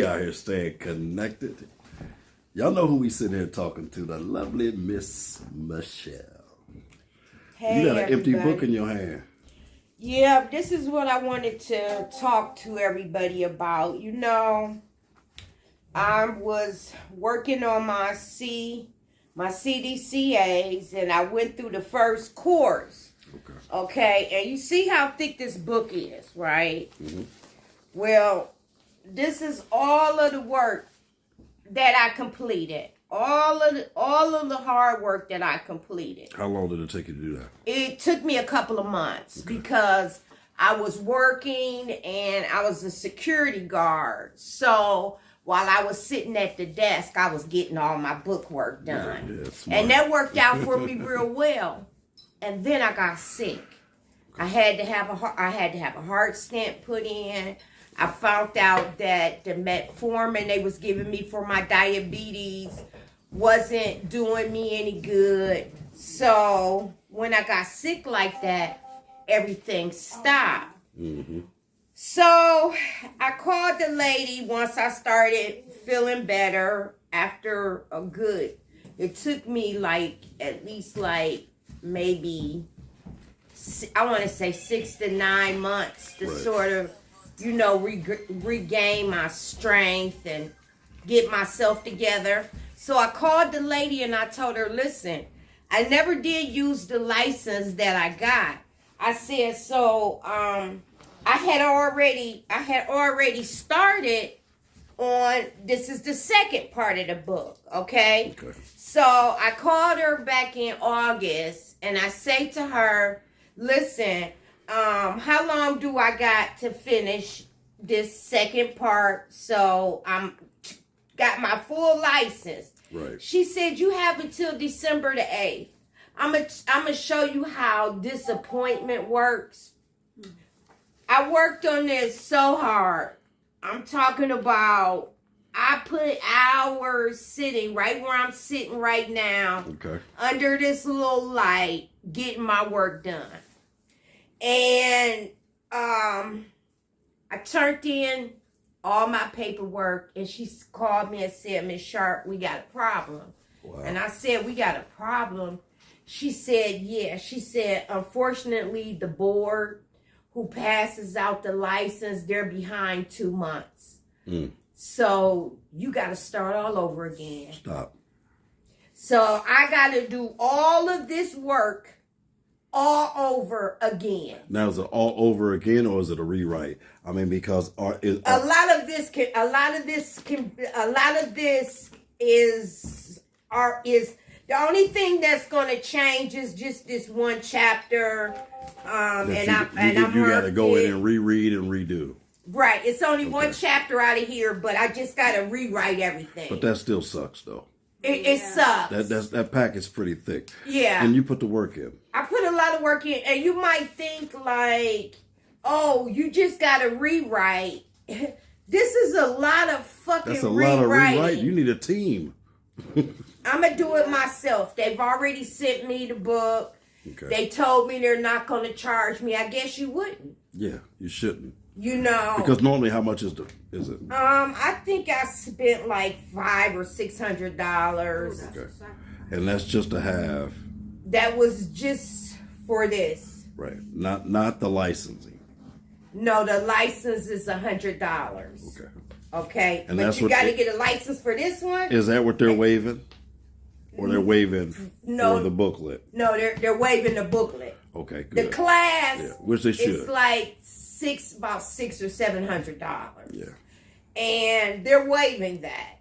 out here staying connected. Y'all know who we sitting here talking to, the lovely Miss Michelle. Hey, you got an empty everybody. book in your hand. Yeah, this is what I wanted to talk to everybody about. You know, I was working on my CDCAs, and I went through the first course. Okay, and you see how thick this book is, right? Mm-hmm. Well, this is all of the work that I completed. All of the hard work that I completed. How long did it take you to do that? It took me a couple of months because I was working and I was a security guard. So while I was sitting at the desk, I was getting all my book work done. Yeah, and that worked out for me real well. And then I got sick. I had to have a heart stent put in. I found out that the metformin they was giving me for my diabetes wasn't doing me any good. So when I got sick like that, everything stopped. Mm-hmm. So I called the lady once I started feeling better after it took me at least maybe, I want to say 6 to 9 months to sort of, regain my strength and get myself together. So I called the lady and I told her, listen, I never did use the license that I got. I said, so I had already started on, this is the second part of the book, okay? So I called her back in August and I say to her, listen, how long do I got to finish this second part so I'm got my full license? Right. She said, you have until December the 8th. I'm gonna show you how disappointment works. I worked on this so hard. I'm talking about, I put hours sitting right where I'm sitting right now, under this little light, getting my work done. And I turned in all my paperwork, and she called me and said, Miss Sharp, we got a problem. Wow. And I said, we got a problem? She said, yeah. She said, unfortunately, the board who passes out the license, they're behind 2 months. So you got to start all over again. Stop. So I got to do all of this work all over again. Now, is it all over again, or is it a rewrite? I mean, because a lot of this is the only thing that's going to change is just this one chapter. You got to go in and reread and redo. Right. It's only one chapter out of here, but I just got to rewrite everything. But that still sucks, though. It sucks. That packet's pretty thick. Yeah. And you put the work in. I put a lot of work in, and you might think oh, you just got to rewrite. This is a lot of fucking That's a rewriting. lot of rewriting. You need a team. I'm going to do it myself. They've already sent me the book. Okay. They told me they're not going to charge me. I guess you wouldn't. Yeah, you shouldn't. Because normally, how much is it? I think I spent like $500 or $600. Okay. And that's just to have. That was just for this. Right. Not the licensing. No, the license is $100. Okay. Okay. And but you got to get a license for this one. Is that what they're waiving? Or they're waiving for the booklet? No, they're waiving the booklet. Okay, good. The class, which they should. It's like about $600 or $700. Yeah. And they're waiving that.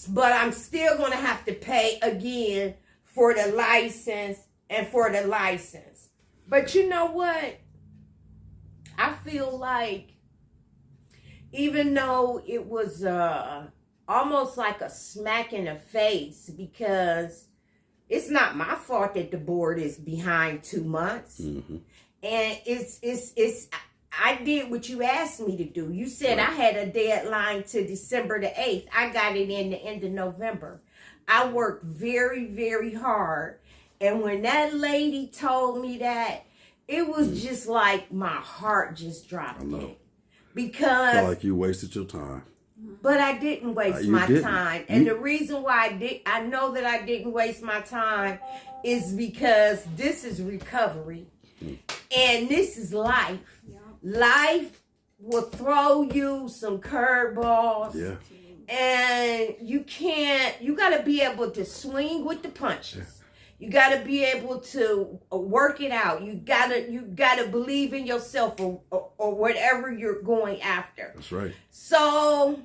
But I'm still going to have to pay again for the license and for the license. But you know what? I feel like even though it was almost like a smack in the face, because it's not my fault that the board is behind 2 months. Mm-hmm. And I did what you asked me to do. You said I had a deadline to December the 8th. I got it in the end of November. I worked very, very hard. And when that lady told me that, it was just like my heart just dropped. I know. Because I felt like you wasted your time. But I didn't waste You my didn't. time. And the reason why I know that I didn't waste my time is because this is recovery. And this is life. Yeah. Life will throw you some curveballs. Yeah. And you got to be able to swing with the punches. You got to be able to work it out. You got to believe in yourself or whatever you're going after. That's right. So,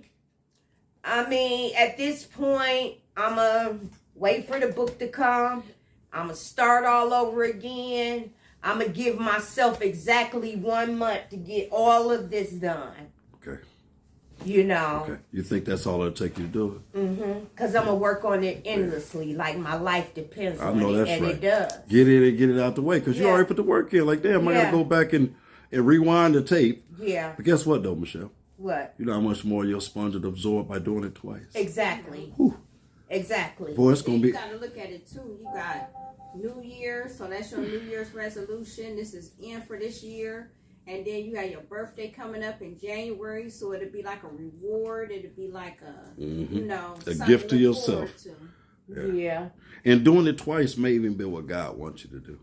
I mean, at this point, I'm going to wait for the book to come. I'm going to start all over again. I'm going to give myself exactly 1 month to get all of this done. Okay. You know. Okay. You think that's all it'll take you to do it? Because I'm going to work on it endlessly. Like my life depends on it. That's and right. it does. Get it and get it out the way because you already put the work in. Like, damn, I got to go back and rewind the tape. Yeah. But guess what, though, Michelle? What? You know how much more your sponge would absorb by doing it twice? Exactly. Whew. Exactly. Boy, it's going to be... You got to look at it, too. You got New Year, so that's your New Year's resolution. This is in for this year. And then you got your birthday coming up in January, so it'll be like a reward. It'll be like a, you know, a gift to yourself. Yeah. And doing it twice may even be what God wants you to do.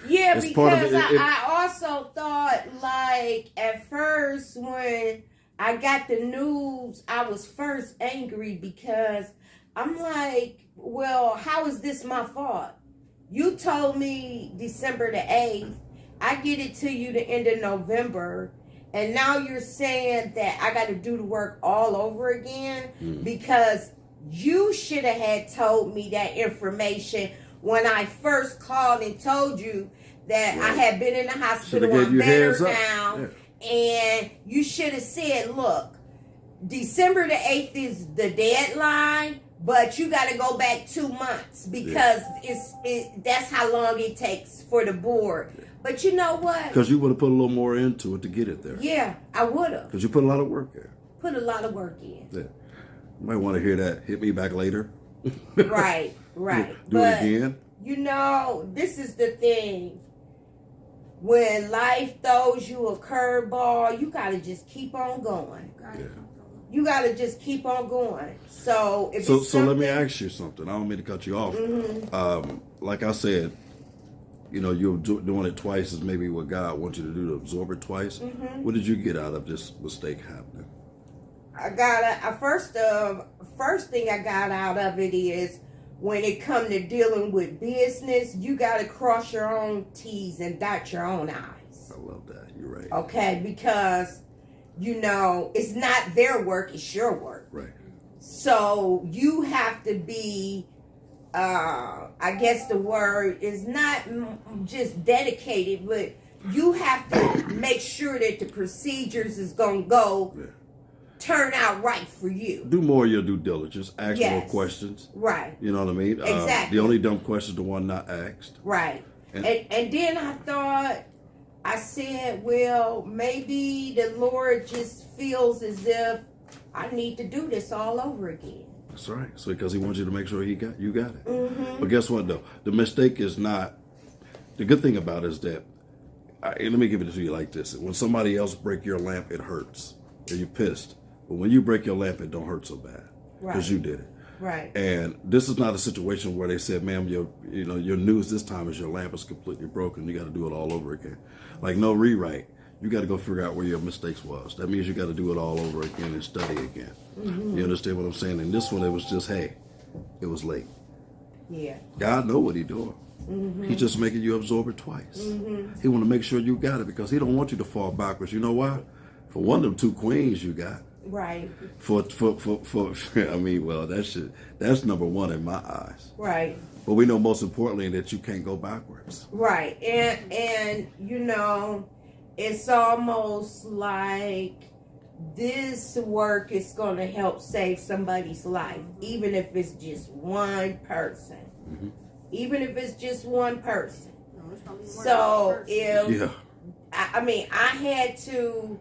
Yeah, It's part of because it. I also thought, like, at first when I got the news, I was first angry because I'm like, well, how is this my fault? You told me December the 8th. I get it to you the end of November. And now you're saying that I got to do the work all over again because you should have had told me that information when I first called and told you that I had been in the hospital. I'm better now. Yeah. And you should have said, look, December the 8th is the deadline, but you got to go back 2 months because that's how long it takes for the board. But you know what? Because you would have put a little more into it to get it there. Yeah, I would have. Because you put a lot of work in. Put a lot of work in. Yeah. You might want to hear that. Hit me back later. Right. Do it again. You know, this is the thing. When life throws you a curveball, you got to just keep on going. Yeah. You got to just keep on going. So, so let me ask you something. I don't mean to cut you off. Like I said, you know, you're doing it twice is maybe what God wants you to do, to absorb it twice. What did you get out of this mistake happening? I got first thing I got out of it is when it come to dealing with business, you got to cross your own T's and dot your own I's. I love that. You're right. Okay, because you know it's not their work; it's your work. Right. So you have to be. I guess the word is not just dedicated, but you have to make sure that the procedures is going to go turn out right for you. Do more of your due diligence. Ask more questions. Right. You know what I mean? Exactly. The only dumb question is the one not asked. Right. And then I said, well, maybe the Lord just feels as if I need to do this all over again. That's right. So because he wants you to make sure you got it. But guess what though? The mistake is not. The good thing about it is that. Let me give it to you like this: when somebody else break your lamp, it hurts, and you're pissed. But when you break your lamp, it don't hurt so bad because you did it. Right. And this is not a situation where they said, "Ma'am, your news this time is your lamp is completely broken. You got to do it all over again." Like no rewrite. You got to go figure out where your mistakes was. That means you got to do it all over again and study again. You understand what I'm saying? And this one, it was just, hey, it was late. Yeah. God know what he doing. He's just making you absorb it twice. He want to make sure you got it because he don't want you to fall backwards. You know why? For one of them 2 queens you got. Right. For I mean, well, that's number 1 in my eyes. Right. But we know most importantly that you can't go backwards. Right. And you know, it's almost like this work is going to help save somebody's life, even if it's just one person. Even if it's just one person. So if, I mean, I had to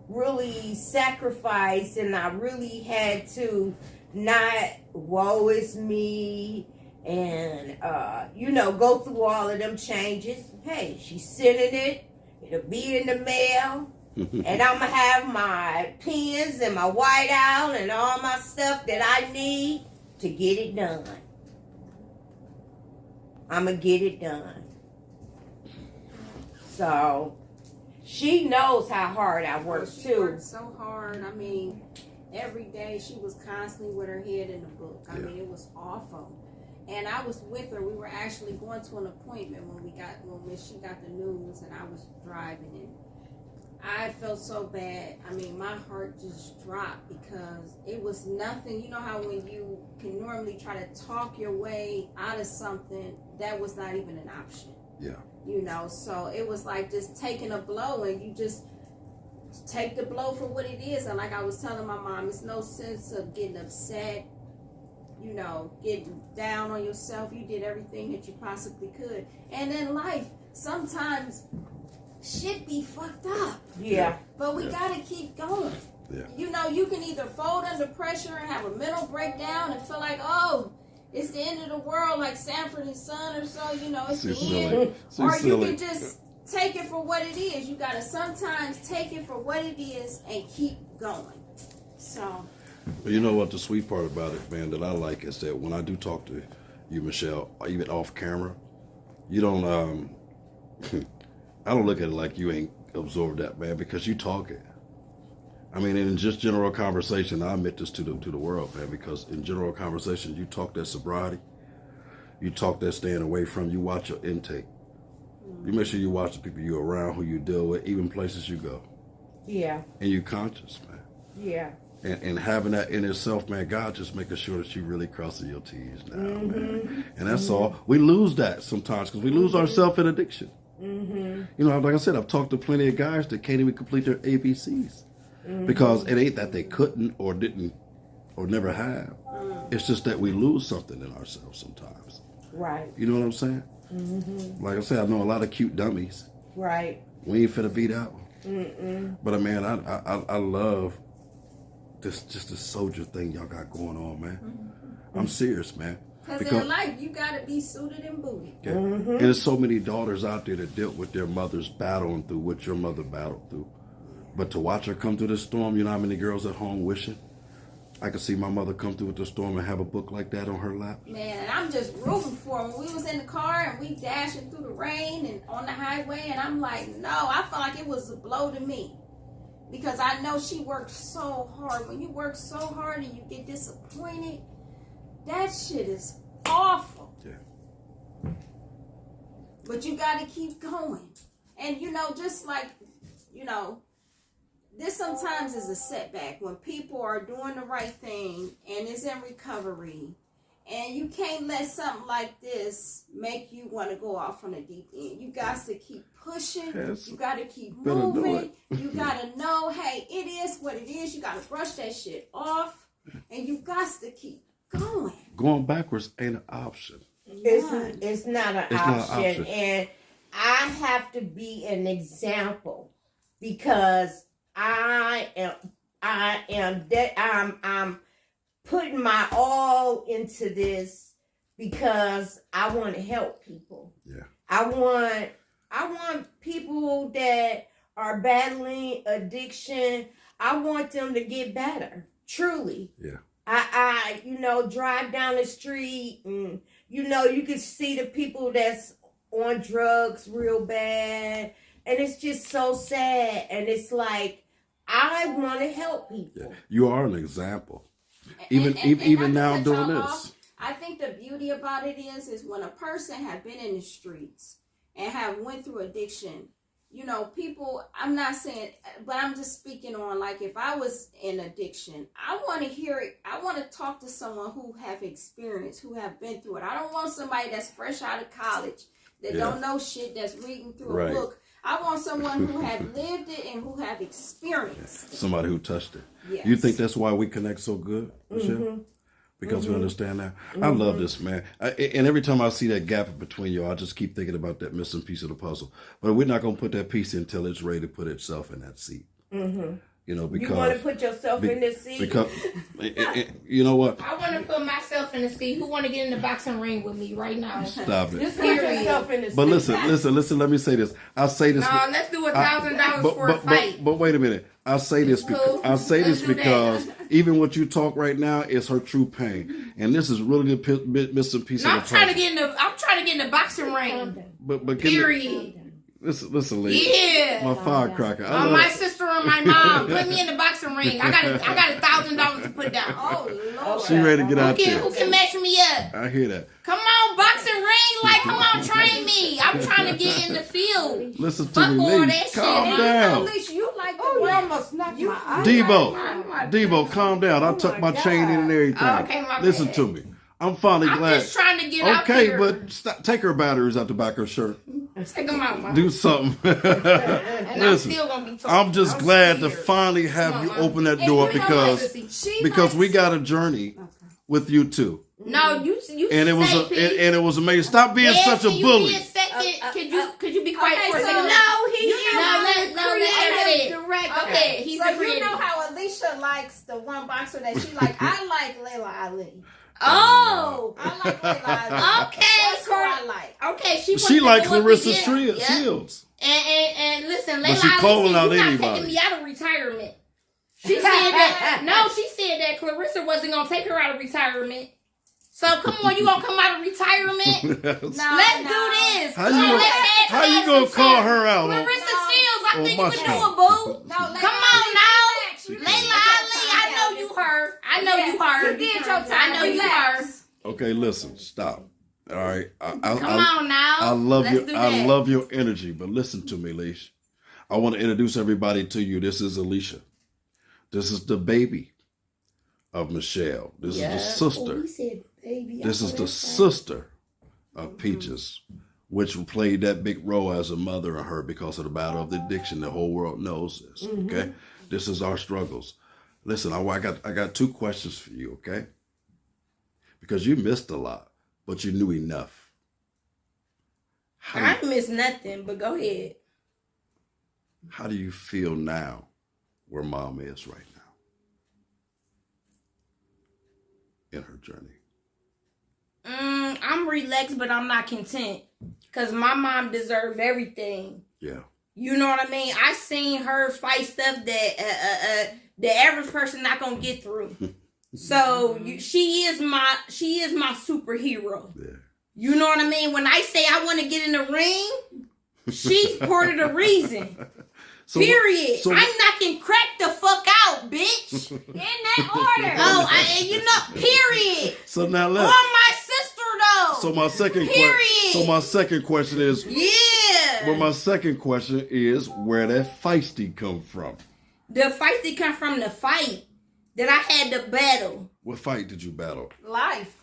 really sacrifice and I really had to not woe is me and, go through all of them changes. Hey, she's sending it. It'll be in the mail. And I'm going to have my pens and my whiteout and all my stuff that I need to get it done. I'm going to get it done. So, she knows how hard I work, She too. worked so hard. I mean, every day she was constantly with her head in the book. I mean, it was awful. And I was with her. We were actually going to an appointment when she got the news, and I was driving, and I felt so bad. I mean, my heart just dropped because it was nothing. You know how when you can normally try to talk your way out of something, that was not even an option. Yeah. You know, so it was like just taking a blow, and you just take the blow for what it is. And like I was telling my mom, it's no sense of getting upset, you know, getting down on yourself. You did everything that you possibly could. And in life, sometimes shit be fucked up. Yeah. But we gotta keep going. Yeah. You know, you can either fold under pressure and have a mental breakdown and feel like, oh, it's the end of the world, like Sanford and Son or so, you know, it's the end. Or you can just take it for what it is. You gotta sometimes take it for what it is and keep going. So. But you know what the sweet part about it, man, that I like is that when I do talk to you, Michelle, even off camera, you don't, I don't look at it like you ain't absorbed that, man, because you talk it. I mean, in just general conversation, I admit this to the world, man, because in general conversation, you talk that sobriety, you talk that staying away from, you watch your intake. You make sure you watch the people you're around, who you deal with, even places you go. Yeah. And you conscious, man. Yeah. And having that in itself, man, God just making sure that you really crossing your T's now, man. And that's all. We lose that sometimes because we lose ourselves in addiction. You know, like I said, I've talked to plenty of guys that can't even complete their ABCs because it ain't that they couldn't or didn't or never have. It's just that we lose something in ourselves sometimes. Right. You know what I'm saying? Like I said, I know a lot of cute dummies. Right. We ain't finna beat out. But man, I love this soldier thing y'all got going on, man. I'm serious, man. Because in life, you got to be suited and booted. Yeah. And there's so many daughters out there that dealt with their mothers battling through what your mother battled through. But to watch her come through this storm, you know how many girls at home wishing I could see my mother come through with the storm and have a book like that on her lap? Man, and I'm just rooting for her. When we was in the car and we dashing through the rain and on the highway, and I'm like, no, I felt like it was a blow to me. Because I know she worked so hard. When you work so hard and you get disappointed, that shit is awful. Yeah. But you got to keep going. And, you know, just like, you know, this sometimes is a setback when people are doing the right thing and is in recovery. And you can't let something like this make you want to go off on the deep end. You got to keep pushing. Yes. You got to keep Better do moving. it. You got to know, hey, it is what it is. You got to brush that shit off. And you got to keep going. Going backwards ain't an option. It's not an option. option. And I have to be an example because I'm putting my all into this because I want to help people. Yeah. I want people that are battling addiction. I want them to get better. Truly. Yeah. I drive down the street and, you can see the people that's on drugs real bad. And it's just so sad. And it's like, I want to help people. Yeah. You are an example. Even now doing this. I think the beauty about it is when a person have been in the streets and have went through addiction, people, I'm not saying, but I'm just speaking on, like, if I was in addiction, I want to hear it. I want to talk to someone who have experience, who have been through it. I don't want somebody that's fresh out of college, that don't know shit, that's reading through a book. I want someone who have lived it and who have experienced. Somebody who touched it. Yes. You think that's why we connect so good, Michelle? Because we understand that. I love this, man. And every time I see that gap between you, I just keep thinking about that missing piece of the puzzle. But we're not going to put that piece in until it's ready to put itself in that seat. You You know, because you want to put yourself in this seat. Because you know what? I want to put myself in the seat. Who want to get in the boxing ring with me right now? Stop it. Just put yourself in the seat. But listen. Let me say this. I'll say this. No, let's do $1,000 for a fight. But wait a minute. I'll say this. cool. I'll say Let's this do because that. even what you talk right now is her true pain, and this is really the missing piece No, of I'm the trying to puzzle. get in the boxing ring. But give me, Period. listen, Lee. Yeah. My firecracker. I love My it. sister or my mom, put me in the boxing ring. I got $1,000 to put down. Oh Lord. She ready to get out Who there. can match me up? I hear that. Come on, boxing ring. Like, come on, train me. I'm trying to get in the field. Listen to Fuck me, all Lee. that Calm shit. down. Alicia, you like the Oh, you one- almost knocked my eye. Debo, calm down. I tucked my chain in and everything. Okay, my Listen bad. to me. I'm finally I'm glad. just trying to get out Okay, there. but stop, take her batteries out the back of her shirt. Take them out, Mom. Do something. And I'm Listen, still going to be talking. I'm just glad to scared. finally have you Come on, open that And door you know what, because sissy? we got a journey with you too, No, you and it was say, Pete. and it was amazing. Stop being Yes, such a can you bully. be a second? Could you be quiet Okay, for a so second? No, he You is know the no, creative no, director. Okay, he's so the you creative. know how Alicia likes the one boxer that she like. I like Layla Ali. Oh, I like Layla Ali. okay. That's who I like. Okay, she She like wants to go up Clarissa against- Yep. Shields. And listen, But Layla she calling Ali, out you're not anybody. taking me out of retirement. She said that. No, she said that Clarissa wasn't gonna take her out of retirement. So come on, you gonna come out of retirement? Let's do this. How Come you on, gonna- let's how you have gonna some call fun. her out on- Clarissa No. Shields, I on think my you can do show? it, boo. No, Layla Come Ali, on now. relax. You Layla did your Ali, I time. know you her. I know you her. You did your time. I know you her. Relax. Okay, listen, stop. All right, Come on now. I love Let's you. do I that. love your energy, but listen to me, Leash. I want to introduce everybody to you. This is Alicia. This is the baby of Michelle. This is the sister. said, baby. This is the sister of Peaches, which played that big role as a mother of her because of the battle of the addiction. The whole world knows this. Okay, this is our struggles. Listen, I got two questions for you. Okay, because you missed a lot, but you knew enough. I miss nothing, but go ahead. How do you feel now where mom is right now in her journey? I'm relaxed, but I'm not content. Because my mom deserved everything. Yeah. You know what I mean? I seen her fight stuff that the average person not gonna get through. So she is my superhero. Yeah. You know what I mean? When I say I want to get in the ring, she's part of the reason. So Period. so- I'm knocking crack the fuck out, bitch. In that order. Period. So now Or let. my sister though. So my second Period. So my second question is. Yeah. Well, my second question is where that feisty come from? The fight that come from the fight that I had to battle. What fight did you battle? Life.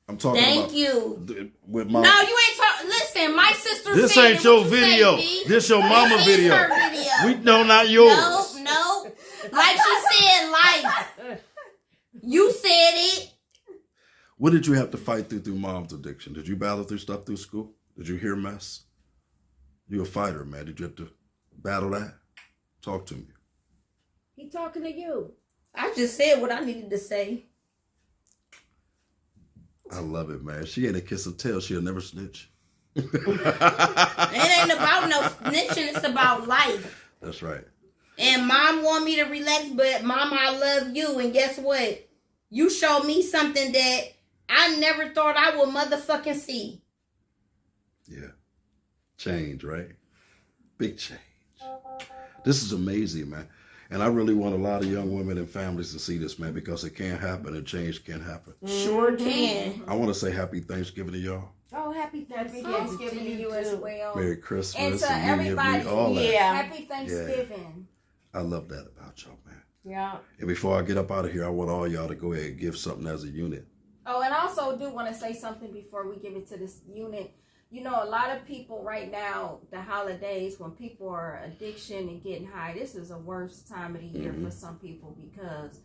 I'm talking Thank about you. with my. No, you ain't talking. Listen, my sister. This said ain't it. your What you say, video. B? This your mama This video. Is her video. No, not yours. No. Like she said, life. You said it. What did you have to fight through mom's addiction? Did you battle through stuff through school? Did you hear mess? You a fighter, man. Did you have to battle that? Talk to me. He talking to you. I just said what I needed to say. I love it, man. She ain't a kiss and tell. She'll never snitch. It ain't about no snitching. It's about life. That's right. And mom want me to relax, but mama, I love you. And guess what? You showed me something that I never thought I would motherfucking see. Yeah. Change, right? Big change. This is amazing, man. And I really want a lot of young women and families to see this, man, because it can happen and change can happen. Sure can. I want to say happy Thanksgiving to y'all. Oh, happy Happy Thanksgiving, Thanksgiving to you as well. Merry Christmas And to New Year, everybody, all that. Yeah. Happy Thanksgiving. I love that about y'all, man. Yeah. And before I get up out of here, I want all y'all to go ahead and give something as a unit. Oh, and I also do want to say something before we give it to this unit. You know, a lot of people right now, the holidays, when people are addiction and getting high, this is the worst time of the year for some people because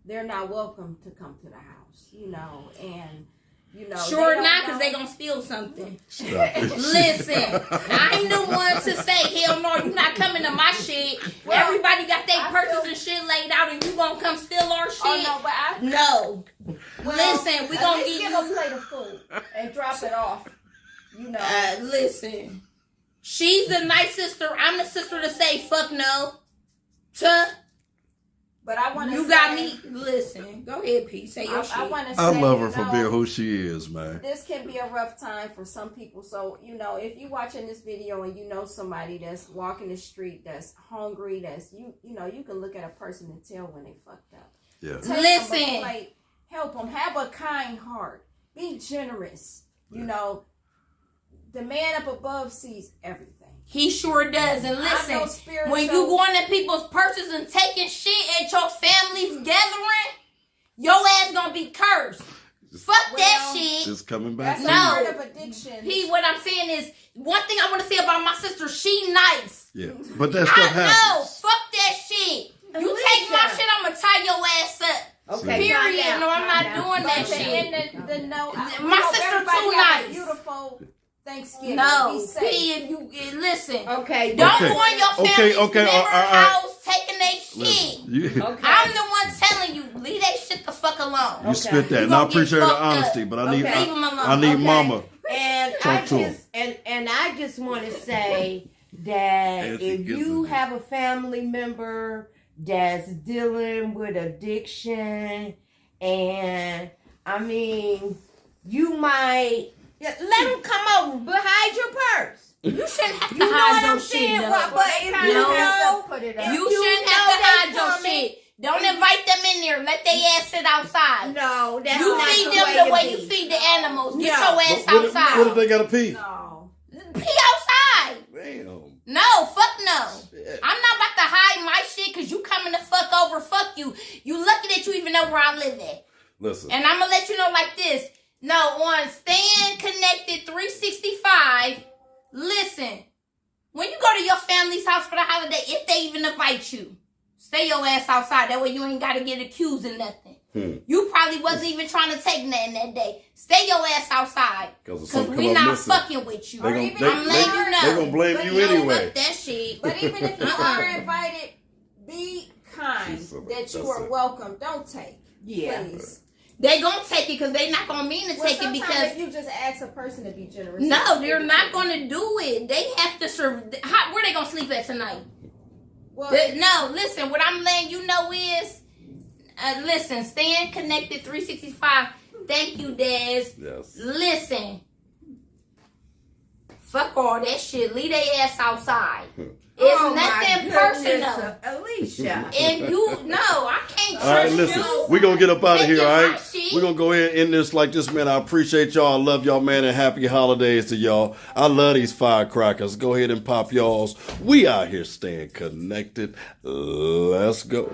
they're not welcome to come to the house, you know. And You know, Sure they not, don't because know. they gonna steal something. Stop it. Listen, I'm the one to say, hell no, you not coming to my shit. Well, Everybody got their I purses feel- and shit laid out, and you gonna come steal our shit? Oh no, but I No. Listen, we at gonna least give give a you. plate of food and drop it off. You know. Listen, she's the nice sister. I'm the sister to say fuck no. To But I want to. you got me. Listen, go ahead, P. Say your shit. I want to say. I love her you for know, being who she is, man. This can be a rough time for some people. So, you know, if you watching this video and you know somebody that's walking the street, that's hungry, that's you know, you can look at a person and tell when they fucked up. Yeah. Take Listen. them a plate, help them, have a kind heart, be generous. You know, the man up above sees everything. He sure does. And I'm no listen, spiritual- when you going in people's purses and taking shit at your family's gathering, your ass gonna be cursed. Fuck that Well, shit. It's coming back. That's to a No. part of addiction. P, what I'm saying is, one thing I want to say about my sister, she nice. you. Yeah, but that stuff I know. happens. Fuck that shit. You take my shit, I'm gonna tie your ass up. Okay, Period. calm down, No, I'm calm not down. doing that But shit. in the no, My I hope sister everybody too have a nice. beautiful Thanksgiving. No, Be P, safe. if you listen, Okay, don't Okay. go in your Okay, family's okay, member all right. house taking their shit. Listen, you, Okay. I'm the one telling you, leave that shit the fuck alone. you spit that, You and I gonna get appreciate the fucked up. honesty, but I need, Okay. Leave him alone. I need Okay. mama. And Talk I to 'em. just and I just want to say that Anthony if gets you it. have a family member that's dealing with addiction, and I mean, you might let them come over, but hide your purse. You shouldn't have to You know hide what your I'm shit, saying? though. But if you No. know, Put it if up. You you shouldn't know have to they hide your coming, shit. Don't invite them in there. Let their ass sit outside. no, that's You not feed the them way the to way be. you feed the animals. Get No. your ass What if outside. they got to pee? No. Pee outside. Damn. No, fuck no. Shit. I'm not about to hide my shit because you coming to fuck over. Fuck you. You lucky that you even know where I live at. Listen, And I'm going to let you know like this. No, on Stand Connected 365, listen, when you go to your family's house for the holiday, if they even invite you, stay your ass outside. That way you ain't got to get accused of nothing. You probably wasn't even trying to take nothing that day. Stay your ass outside. 'Cause if Because something we come up not missing, fucking with you. they even gonna I'm letting you know. they gonna blame But you no, anyway. Fuck that shit. But even if you are invited, be kind She's so- that that's you are it. welcome. Don't take. Yeah. Please. They gonna take it because they not gonna mean to Well, take it sometimes because if you just ask a person to be generous. no, they're not gonna do it. They have to serve. Where they gonna sleep at tonight? Well, No, listen. What I'm letting you know is, listen. Stand Connected 365. Thank you, Des. Yes. Listen. Fuck all that shit. Leave their ass outside. It's Oh, my nothing goodness, personal. Alicia. And you, no, I can't trust All right, listen. you. We're going to get up out of here, Taking all my right? shit. We're going to go ahead and end this like this, man. I appreciate y'all. I love y'all, man, and happy holidays to y'all. I love these firecrackers. Go ahead and pop y'all's. We out here staying connected. Let's go.